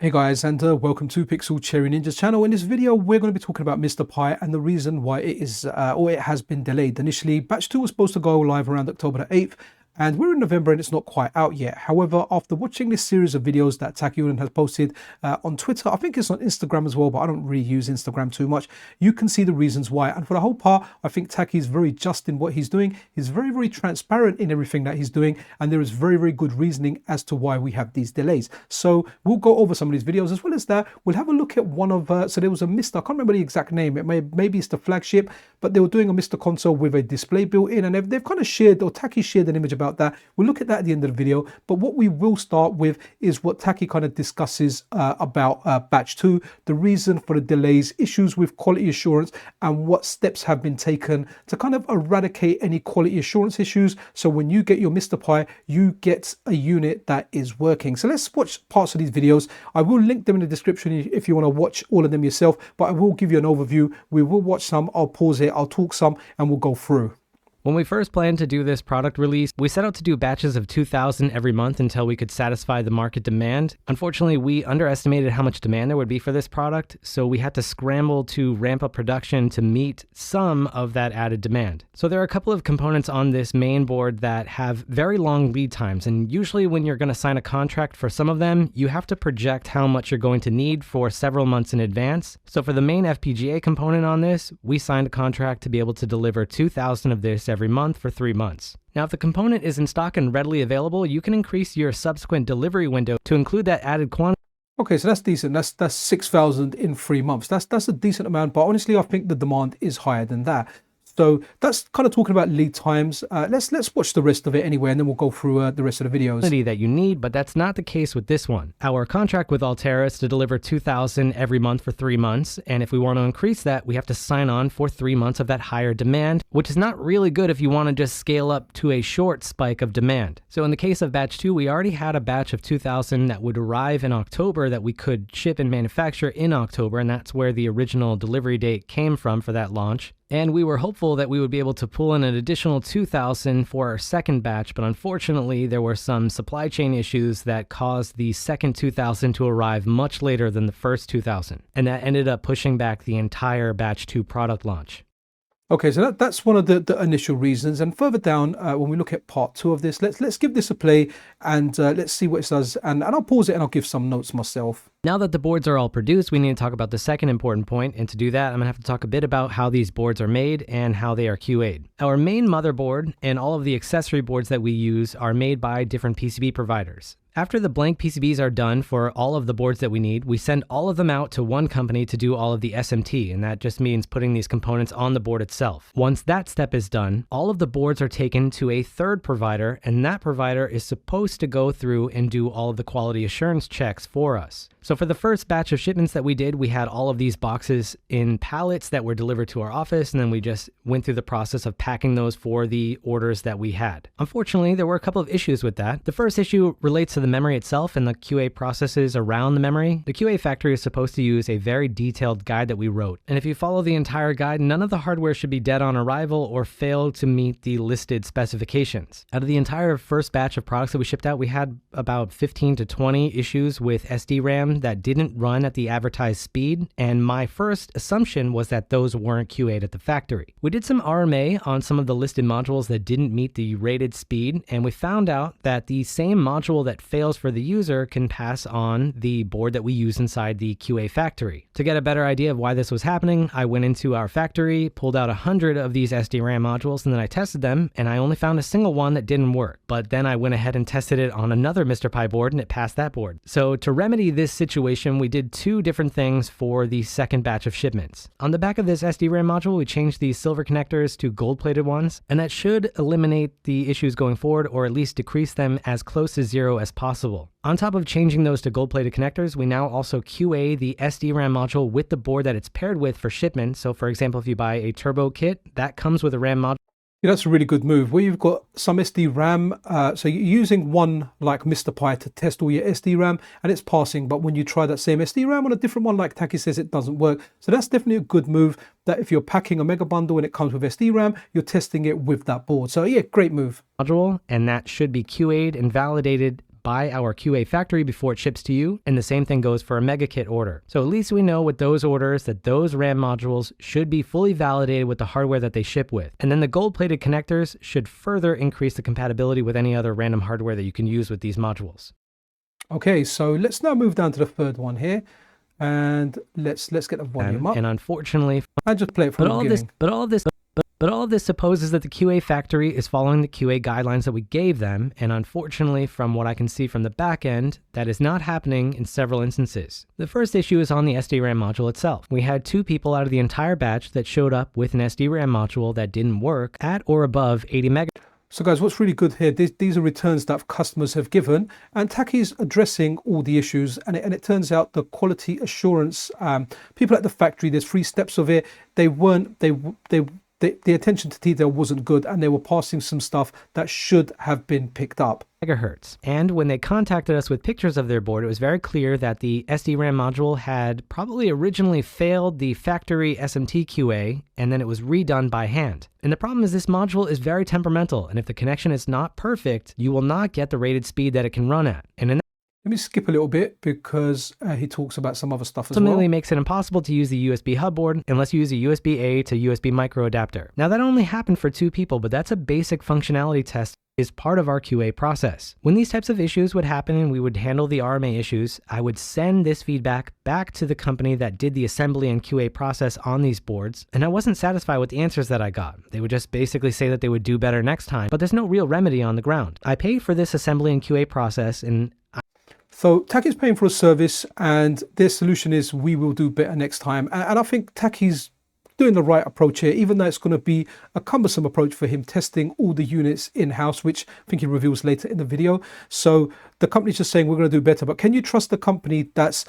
Hey guys, and welcome to Pixel Cherry Ninja's channel. In this video, we're going to be talking about MiSTer Pi and the reason why it is, or it has been delayed. Initially, batch 2 was supposed to go live around October the 8th, and we're in November and it's not quite out yet. However, after watching this series of videos that Takyunan has posted on Twitter, I think it's on Instagram as well, but I don't really use Instagram too much, you can see the reasons why. And for the whole part, I think Taki is very just in what he's doing. He's very, very transparent in everything that he's doing, and there is very, very good reasoning as to why we have these delays. So we'll go over some of these videos. As well as that, we'll have a look at one of, so there was a MiSTer, I can't remember the exact name, maybe it's the Flagship, but they were doing a MiSTer console with a display built in, and they've kind of shared, or Taki shared an image about that. We'll look at that at the end of the video, but what we will start with is what Taki kind of discusses about batch 2, the reason for the delays, issues with quality assurance, and what steps have been taken to kind of eradicate any quality assurance issues. So when you get your MiSTer Pi, you get a unit that is working. So let's watch parts of these videos. I will link them in the description if you want to watch all of them yourself, but I will give you an overview. We will watch some, I'll pause it, I'll talk some, and we'll go through. When we first planned to do this product release, we set out to do batches of 2,000 every month until we could satisfy the market demand. Unfortunately, we underestimated how much demand there would be for this product, so we had to scramble to ramp up production to meet some of that added demand. So there are a couple of components on this main board that have very long lead times, and usually when you're going to sign a contract for some of them, you have to project how much you're going to need for several months in advance. So for the main FPGA component on this, we signed a contract to be able to deliver 2,000 of this every month for 3 months. Now, if the component is in stock and readily available, you can increase your subsequent delivery window to include that added quantity. Okay, so that's decent. That's 6,000 in 3 months. That's a decent amount, but honestly, I think the demand is higher than that. So that's kind of talking about lead times. Let's watch the rest of it anyway, and then we'll go through the rest of the videos. That you need, but that's not the case with this one. Our contract with Altera is to deliver 2,000 every month for 3 months, and if we want to increase that, we have to sign on for 3 months of that higher demand, which is not really good if you want to just scale up to a short spike of demand. So in the case of batch 2, we already had a batch of 2,000 that would arrive in October that we could ship and manufacture in October, and that's where the original delivery date came from for that launch. And we were hopeful that we would be able to pull in an additional 2,000 for our second batch, but unfortunately there were some supply chain issues that caused the second 2,000 to arrive much later than the first 2,000. And that ended up pushing back the entire batch 2 product launch. Okay, so that's one of the initial reasons. And further down, when we look at part 2 of this, let's give this a play and let's see what it does. And I'll pause it and I'll give some notes myself. Now that the boards are all produced, we need to talk about the second important point. And to do that, I'm going to have to talk a bit about how these boards are made and how they are QA'd. Our main motherboard and all of the accessory boards that we use are made by different PCB providers. After the blank PCBs are done for all of the boards that we need, we send all of them out to one company to do all of the SMT, and that just means putting these components on the board itself. Once that step is done, all of the boards are taken to a third provider, and that provider is supposed to go through and do all of the quality assurance checks for us. So for the first batch of shipments that we did, we had all of these boxes in pallets that were delivered to our office, and then we just went through the process of packing those for the orders that we had. Unfortunately, there were a couple of issues with that. The first issue relates to the memory itself and the QA processes around the memory. The QA factory is supposed to use a very detailed guide that we wrote, and if you follow the entire guide, none of the hardware should be dead on arrival or fail to meet the listed specifications. Out of the entire first batch of products that we shipped out, we had about 15 to 20 issues with SDRAM that didn't run at the advertised speed, and my first assumption was that those weren't QA'd at the factory. We did some RMA on some of the listed modules that didn't meet the rated speed, and we found out that the same module that fails for the user can pass on the board that we use inside the QA factory. To get a better idea of why this was happening, I went into our factory, pulled out 100 of these SDRAM modules, and then I tested them, and I only found a single one that didn't work. But then I went ahead and tested it on another MiSTer Pi board, and it passed that board. So to remedy this situation, we did 2 different things for the second batch of shipments. On the back of this SDRAM module, we changed these silver connectors to gold-plated ones, and that should eliminate the issues going forward, or at least decrease them as close to 0 as possible. On top of changing those to gold-plated connectors, we now also QA the SDRAM module with the board that it's paired with for shipment. So for example, if you buy a turbo kit, that comes with a RAM module. Yeah, that's a really good move where you've got some SD-RAM. So you're using one like MiSTer Pi to test all your SD-RAM and it's passing. But when you try that same SD-RAM on a different one, like Taki says, it doesn't work. So that's definitely a good move, that if you're packing a mega bundle and it comes with SD-RAM, you're testing it with that board. So yeah, great move. Module, and that should be QA'd and validated by our QA factory before it ships to you, and the same thing goes for a mega kit order. So at least we know with those orders that those RAM modules should be fully validated with the hardware that they ship with. And then the gold-plated connectors should further increase the compatibility with any other random hardware that you can use with these modules. Okay, so let's now move down to the third one here, and let's get the volume up. And unfortunately, and just play it from the beginning. But all of this supposes that the QA factory is following the QA guidelines that we gave them, and unfortunately, from what I can see from the back end, that is not happening in several instances. The first issue is on the SDRAM module itself. We had 2 people out of the entire batch that showed up with an SDRAM module that didn't work at or above 80 megabytes. So guys, what's really good here, these are returns that customers have given, and Taki's addressing all the issues, and it turns out the quality assurance, people at the factory, there's 3 steps of it, the attention to detail wasn't good, and they were passing some stuff that should have been picked up. Megahertz. And when they contacted us with pictures of their board, it was very clear that the SDRAM module had probably originally failed the factory SMT QA, and then it was redone by hand. And the problem is this module is very temperamental, and if the connection is not perfect, you will not get the rated speed that it can run at. And let me skip a little bit because he talks about some other stuff as well. Ultimately makes it impossible to use the USB hub board unless you use a USB-A to USB micro adapter. Now that only happened for 2 people, but that's a basic functionality test is part of our QA process. When these types of issues would happen and we would handle the RMA issues, I would send this feedback back to the company that did the assembly and QA process on these boards, and I wasn't satisfied with the answers that I got. They would just basically say that they would do better next time, but there's no real remedy on the ground. I paid for this assembly and QA process, and so Taki's paying for a service, and their solution is we will do better next time. And I think Taki's doing the right approach here, even though it's going to be a cumbersome approach for him testing all the units in-house, which I think he reveals later in the video. So the company's just saying we're going to do better, but can you trust the company that's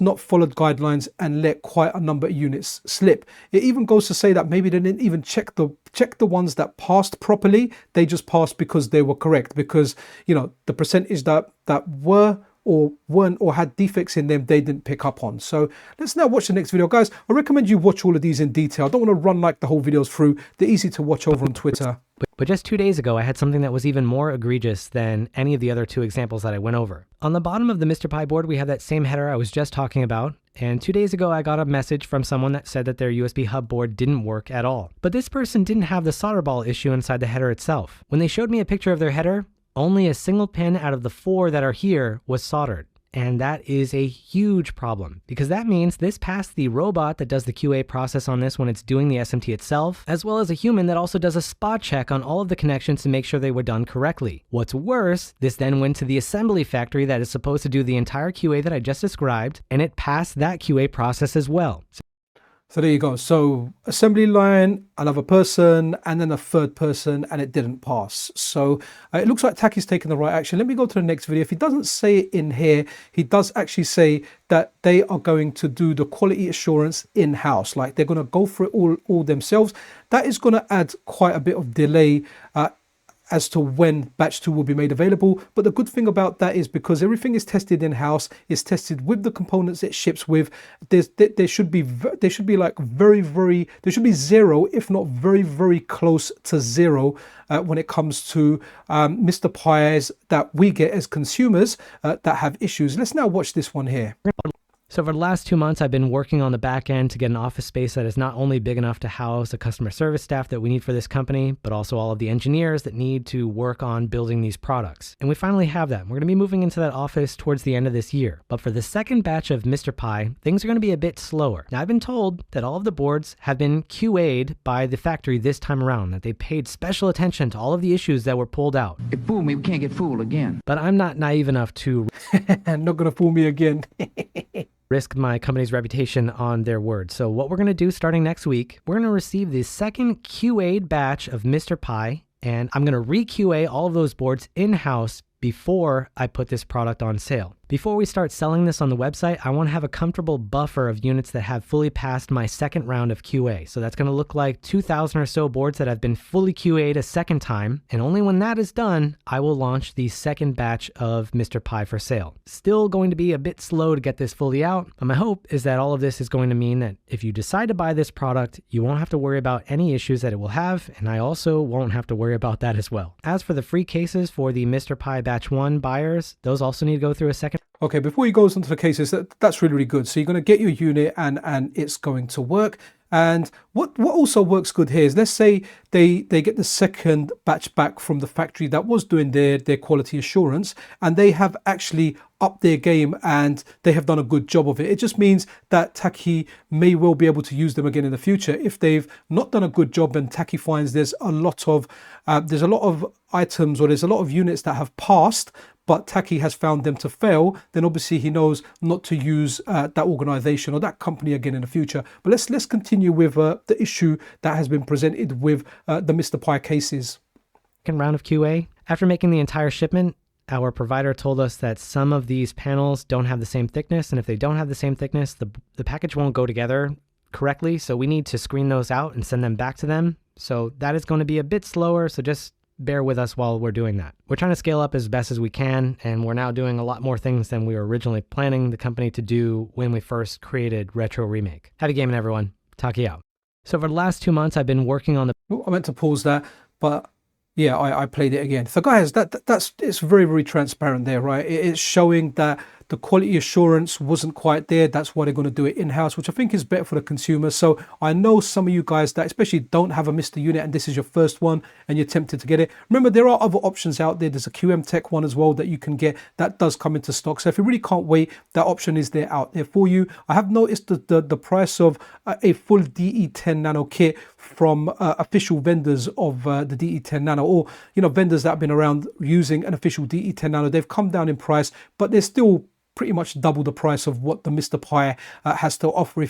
not followed guidelines and let quite a number of units slip? It even goes to say that maybe they didn't even check the ones that passed properly. They just passed because they were correct, because you know the percentage that were or weren't or had defects in them, they didn't pick up on. So let's now watch the next video. Guys, I recommend you watch all of these in detail. I don't want to run like the whole videos through. They're easy to watch over on Twitter. But just 2 days ago, I had something that was even more egregious than any of the other 2 examples that I went over. On the bottom of the MiSTer Pi board, we have that same header I was just talking about. And 2 days ago, I got a message from someone that said that their USB hub board didn't work at all. But this person didn't have the solder ball issue inside the header itself. When they showed me a picture of their header, only a single pin out of the 4 that are here was soldered. And that is a huge problem, because that means this passed the robot that does the QA process on this when it's doing the SMT itself, as well as a human that also does a spot check on all of the connections to make sure they were done correctly. What's worse, this then went to the assembly factory that is supposed to do the entire QA that I just described, and it passed that QA process as well. So there you go. So assembly line, another person, and then a third person, and it didn't pass. So it looks like Taki's taking the right action. Let me go to the next video. If he doesn't say it in here, he does actually say that they are going to do the quality assurance in-house. Like they're going to go for it all themselves. That is going to add quite a bit of delay as to when batch 2 will be made available. But the good thing about that is because everything is tested in-house, is tested with the components it ships with, there should be like there should be 0, if not very close to 0 when it comes to MiSTer Pi's that we get as consumers that have issues. Let's now watch this one here. So for the last 2 months, I've been working on the back end to get an office space that is not only big enough to house the customer service staff that we need for this company, but also all of the engineers that need to work on building these products. And we finally have that. We're going to be moving into that office towards the end of this year. But for the second batch of MiSTer Pi, things are going to be a bit slower. Now, I've been told that all of the boards have been QA'd by the factory this time around, that they paid special attention to all of the issues that were pulled out. It fooled me, we can't get fooled again. But I'm not naive enough to not going to fool me again. risk my company's reputation on their word. So what we're going to do starting next week, we're going to receive the second QA'd batch of MiSTer Pi, and I'm going to re-QA all of those boards in-house before I put this product on sale. Before we start selling this on the website, I want to have a comfortable buffer of units that have fully passed my second round of QA. So that's going to look like 2,000 or so boards that have been fully QA'd a second time. And only when that is done, I will launch the second batch of MiSTer Pi for sale. Still going to be a bit slow to get this fully out, but my hope is that all of this is going to mean that if you decide to buy this product, you won't have to worry about any issues that it will have, and I also won't have to worry about that as well. As for the free cases for the MiSTer Pi Batch 1 buyers, those also need to go through a second. Okay, before he goes into the cases, that's really, really good. So you're going to get your unit and it's going to work. And what also works good here is, let's say they get the second batch back from the factory that was doing their quality assurance, and they have actually upped their game and they have done a good job of it. It just means that Taki may well be able to use them again in the future. If they've not done a good job and Taki finds there's a lot of items, or there's a lot of units that have passed, but Taki has found them to fail, then obviously he knows not to use that organization or that company again in the future. But let's continue with the issue that has been presented with the MiSTer Pi cases. Second round of QA. After making the entire shipment, our provider told us that some of these panels don't have the same thickness, and if they don't have the same thickness, the package won't go together correctly. So we need to screen those out and send them back to them. So that is going to be a bit slower. So just bear with us while we're doing that. We're trying to scale up as best as we can, and we're now doing a lot more things than we were originally planning the company to do when we first created Retro Remake. Happy gaming, everyone. Taki out. So for the last 2 months, I've been working on the... I meant to pause that, but yeah, I played it again. So guys, it's very, very transparent there, right? It's showing that the quality assurance wasn't quite there. That's why they're going to do it in-house, which I think is better for the consumer. So I know some of you guys that especially don't have a MiSTer unit and this is your first one and you're tempted to get it. Remember, there are other options out there. There's a QM Tech one as well that you can get. That does come into stock. So if you really can't wait, that option is there out there for you. I have noticed the price of a full DE10 Nano kit from official vendors of the DE10 Nano, or vendors that have been around using an official DE10 Nano. They've come down in price, but they're still pretty much double the price of what the MiSTer Pi has to offer.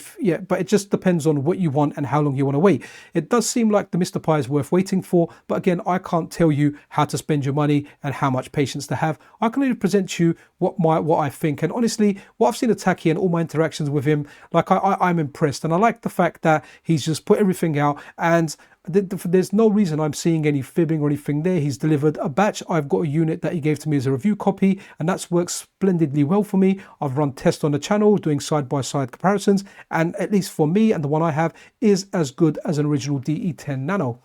But it just depends on what you want and how long you want to wait. It does seem like the MiSTer Pi is worth waiting for, but again, I can't tell you how to spend your money and how much patience to have. I can only present you what I think, and honestly, what I've seen of Taki and all my interactions with him, like I'm impressed, and I like the fact that he's just put everything out, and there's no reason I'm seeing any fibbing or anything there. He's delivered a batch. I've got a unit that he gave to me as a review copy, and that's worked splendidly well for me. I've run tests on the channel doing side-by-side comparisons, and at least for me and the one I have is as good as an original DE10 Nano.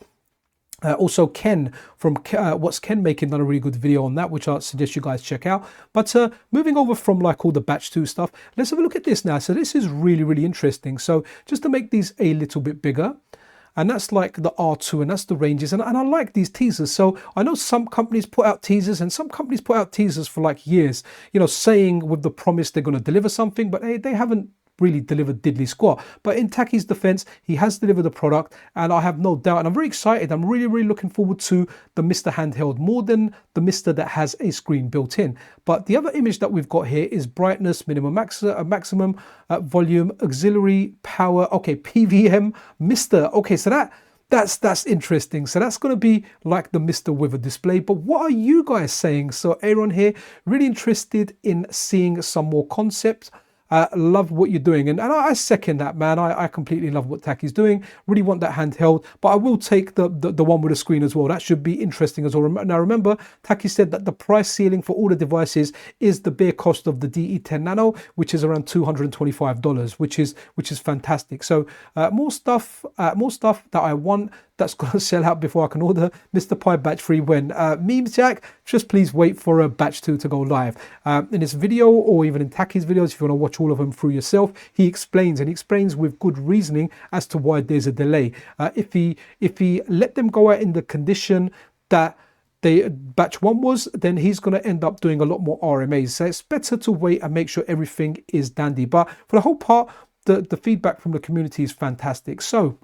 Also Ken from What's Ken Making done a really good video on that, which I suggest you guys check out. But moving over from like all the batch 2 stuff, let's have a look at this now. So this is really, really interesting. So just to make these a little bit bigger, and that's like the R2, and that's the ranges, and I like these teasers. So I know some companies put out teasers, and some companies put out teasers for like years, saying with the promise they're going to deliver something, but they haven't really delivered diddly squat. But in Taki's defense, he has delivered a product, and I have no doubt, and I'm very excited. I'm really, really looking forward to the MiSTer handheld more than the MiSTer that has a screen built in. But the other image that we've got here is brightness, maximum volume, auxiliary power. Okay, PVM, MiSTer. Okay, so that's interesting. So that's going to be like the MiSTer with a display. But what are you guys saying? So Aaron here, really interested in seeing some more concepts. Love what you're doing, and I second that, man. I completely love what Taki's doing. Really want that handheld, but I will take the one with a screen as well. That should be interesting as well. Now remember, Taki said that the price ceiling for all the devices is the bare cost of the DE10 Nano, which is around $225, which is fantastic. So more stuff that I want that's going to sell out before I can order MiSTer Pi batch 3 when. Memes Jack, just please wait for a batch 2 to go live. In this video, or even in Taki's videos, if you want to watch all of them through yourself, he explains with good reasoning as to why there's a delay. If he let them go out in the condition that batch 1 was, then he's going to end up doing a lot more RMAs. So it's better to wait and make sure everything is dandy. But for the whole part, the feedback from the community is fantastic. So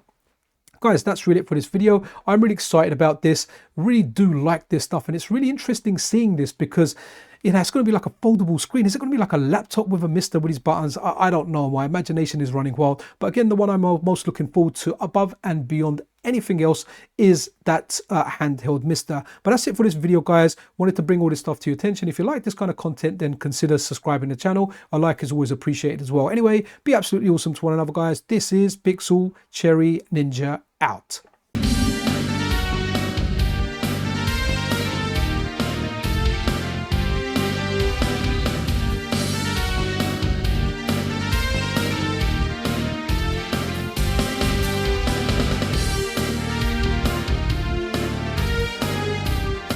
guys, that's really it for this video. I'm really excited about this. Really do like this stuff, and it's really interesting seeing this because it's going to be like a foldable screen. Is it going to be like a laptop with a MiSTer with his buttons? I don't know. My imagination is running wild. But again, the one I'm most looking forward to above and beyond anything else is that handheld MiSTer. But that's it for this video, guys. Wanted to bring all this stuff to your attention. If you like this kind of content, then consider subscribing to the channel. A like is always appreciated as well. Anyway, be absolutely awesome to one another, guys. This is Pixel Cherry Ninja out.